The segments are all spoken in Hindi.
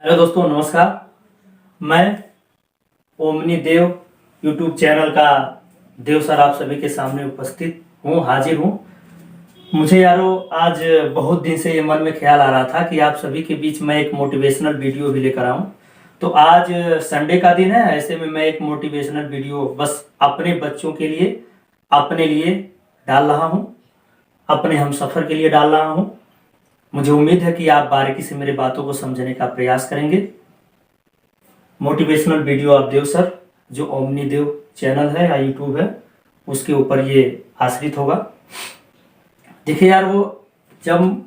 हेलो दोस्तों, नमस्कार। मैं ओमनी देव यूट्यूब चैनल का देव सर आप सभी के सामने उपस्थित हूँ, हाजिर हूँ। मुझे यारो आज बहुत दिन से ये मन में ख्याल आ रहा था कि आप सभी के बीच मैं एक मोटिवेशनल वीडियो भी लेकर आऊँ। तो आज संडे का दिन है, ऐसे में मैं एक मोटिवेशनल वीडियो बस अपने बच्चों के लिए, अपने लिए डाल रहा हूँ, अपने हम सफ़र के लिए डाल रहा हूँ। मुझे उम्मीद है कि आप बारीकी से मेरी बातों को समझने का प्रयास करेंगे। मोटिवेशनल वीडियो आप देव सर, जो ओमनी देव चैनल है या यूट्यूब है, उसके ऊपर ये आश्रित होगा। देखिए यार, वो जब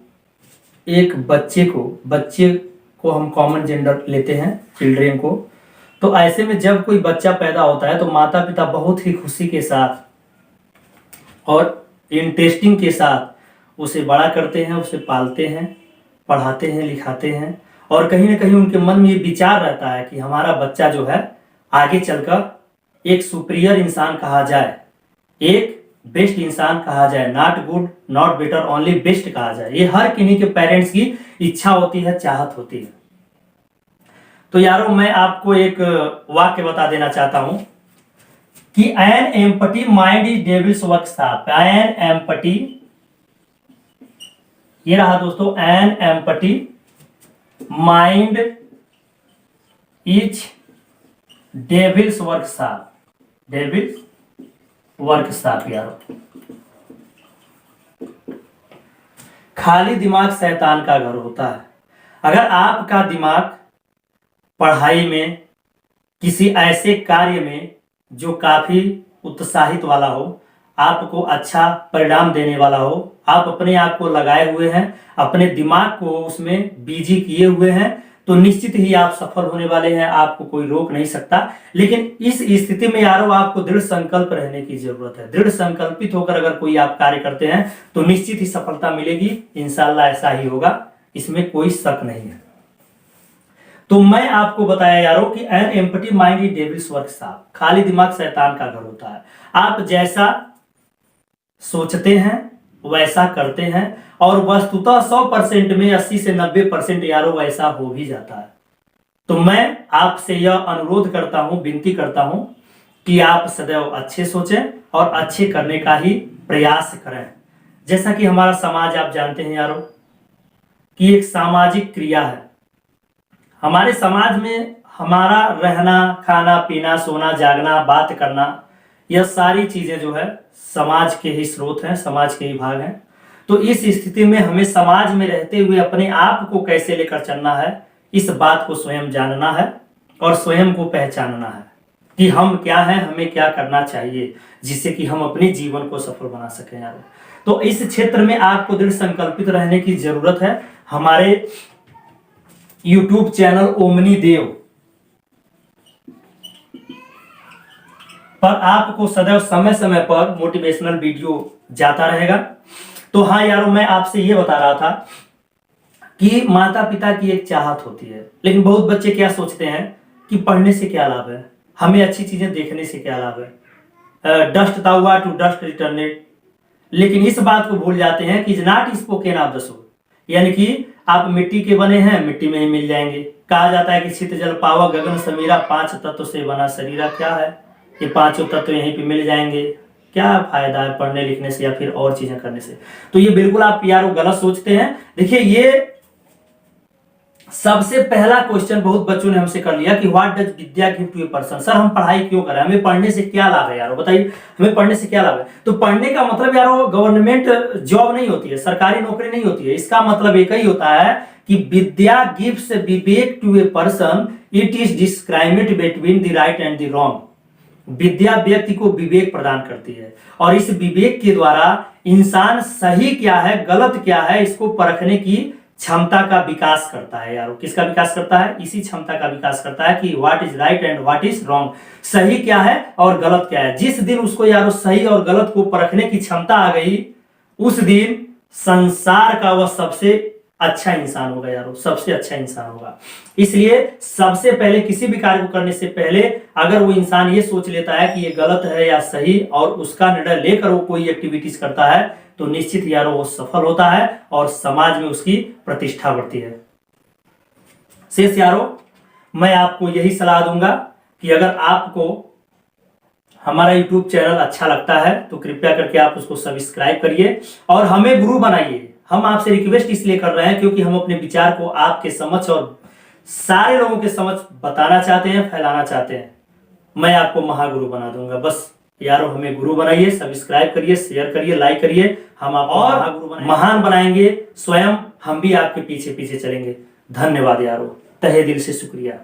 एक बच्चे को हम कॉमन जेंडर लेते हैं, चिल्ड्रेन को, तो ऐसे में जब कोई बच्चा पैदा होता है तो माता पिता बहुत ही खुशी के साथ और इंटरेस्टिंग के साथ उसे बड़ा करते हैं, उसे पालते हैं, पढ़ाते हैं, लिखाते हैं, और कहीं ना कहीं उनके मन में ये विचार रहता है कि हमारा बच्चा जो है आगे चलकर एक सुपीरियर इंसान कहा जाए, एक बेस्ट इंसान कहा जाए, not good not better only best कहा जाए। ये हर किन्हीं के पेरेंट्स की इच्छा होती है, चाहत होती है। तो यारों, मैं आपको एक वाक्य बता देना चाहता हूं कि an empty mind is devil's workshop. An empty, ये रहा दोस्तों, an empty mind is devil's workshop. Devil's workshop यारो, खाली दिमाग शैतान का घर होता है। अगर आपका दिमाग पढ़ाई में, किसी ऐसे कार्य में जो काफी उत्साहित वाला हो, आपको अच्छा परिणाम देने वाला हो, आप अपने आप को लगाए हुए हैं, अपने दिमाग को उसमें बिजी किए हुए हैं, तो निश्चित ही आप सफल होने वाले हैं। आपको कोई रोक नहीं सकता। लेकिन इस स्थिति में यारो आपको दृढ़ संकल्प रहने की जरूरत है। दृढ़ संकल्पित होकर अगर कोई आप कार्य करते हैं तो निश्चित ही सफलता मिलेगी। इंशाल्लाह ऐसा ही होगा, इसमें कोई शक नहीं है। तो मैं आपको बताया यारो कि an empty mind is devil's workshop, खाली दिमाग शैतान का घर होता है। आप जैसा सोचते हैं वैसा करते हैं, और वस्तुतः 100% में 80 से 90% यारो वैसा हो भी जाता है। तो मैं आपसे यह अनुरोध करता हूं, विनती करता हूं कि आप सदैव अच्छे सोचें और अच्छे करने का ही प्रयास करें। जैसा कि हमारा समाज, आप जानते हैं यारो, कि एक सामाजिक क्रिया है। हमारे समाज में हमारा रहना, खाना पीना, सोना जागना, बात करना, यह सारी चीजें जो है समाज के ही स्रोत हैं, समाज के ही भाग हैं। तो इस स्थिति में हमें समाज में रहते हुए अपने आप को कैसे लेकर चलना है, इस बात को स्वयं जानना है और स्वयं को पहचानना है कि हम क्या हैं, हमें क्या करना चाहिए, जिससे कि हम अपने जीवन को सफल बना सकें यार। तो इस क्षेत्र में आपको दृढ़ संकल्पित रहने की जरूरत है। हमारे यूट्यूब चैनल ओमनी देव पर आपको सदैव समय समय पर मोटिवेशनल वीडियो जाता रहेगा। तो हाँ यारों, मैं आपसे ये बता रहा था कि माता पिता की एक चाहत होती है, लेकिन बहुत बच्चे क्या सोचते हैं कि पढ़ने से क्या लाभ है, हमें अच्छी चीजें देखने से क्या लाभ है, डस्ट ताउआ टू डस्ट रिटर्नेट। लेकिन इस बात को भूल जाते हैं कि is not spoken of the soul, यानी कि आप मिट्टी के बने हैं, मिट्टी में ही मिल जाएंगे। कहा जाता है कि छित जल पावा गगन समीरा, 5 तत्व से बना शरीरा। क्या है, ये 5 तत्व यहीं पे मिल जाएंगे, क्या फायदा है पढ़ने लिखने से या फिर और चीजें करने से। तो ये बिल्कुल आप यार गलत सोचते हैं। देखिए, ये सबसे पहला क्वेश्चन बहुत बच्चों ने हमसे कर लिया कि what does vidya give to a person. Sir, हम पढ़ाई क्यों करें, हमें पढ़ने से क्या लाभ है यारो, बताइए हमें पढ़ने से क्या लाभ है। तो पढ़ने का मतलब यारो गवर्नमेंट जॉब नहीं होती है, सरकारी नौकरी नहीं होती है। इसका मतलब एक ही होता है कि vidya gives vivek to a person, it is discriminate between the right and the wrong. विद्या व्यक्ति को विवेक प्रदान करती है, और इस विवेक के द्वारा इंसान सही क्या है, गलत क्या है, इसको परखने की क्षमता का विकास करता है यारो। किसका विकास करता है, इसी क्षमता का विकास करता है कि what is right and what is wrong, सही क्या है और गलत क्या है। जिस दिन उसको यारो सही और गलत को परखने की क्षमता आ गई, उस दिन संसार का वह सबसे अच्छा इंसान होगा यारो, सबसे अच्छा इंसान होगा। इसलिए सबसे पहले किसी भी कार्य को करने से पहले अगर वो इंसान ये सोच लेता है कि ये गलत है या सही, और उसका निर्णय लेकर वो कोई एक्टिविटीज करता है, तो निश्चित यारो वो सफल होता है और समाज में उसकी प्रतिष्ठा बढ़ती है। शेष यारों, मैं आपको यही सलाह दूंगा कि अगर आपको हमारा YouTube चैनल अच्छा लगता है तो कृपया करके आप उसको सब्सक्राइब करिए और हमें गुरु बनाइए। हम आपसे रिक्वेस्ट इसलिए कर रहे हैं क्योंकि हम अपने विचार को आपके समक्ष और सारे लोगों के समक्ष बताना चाहते हैं, फैलाना चाहते हैं। मैं आपको महागुरु बना दूंगा। बस यारों, हमें गुरु बनाइए, सब्सक्राइब करिए, शेयर करिए, लाइक करिए। हम आपको महागुरु महान बनाएंगे। स्वयं हम भी आपके पीछे पीछे चलेंगे। धन्यवाद यारों, तहे दिल से शुक्रिया।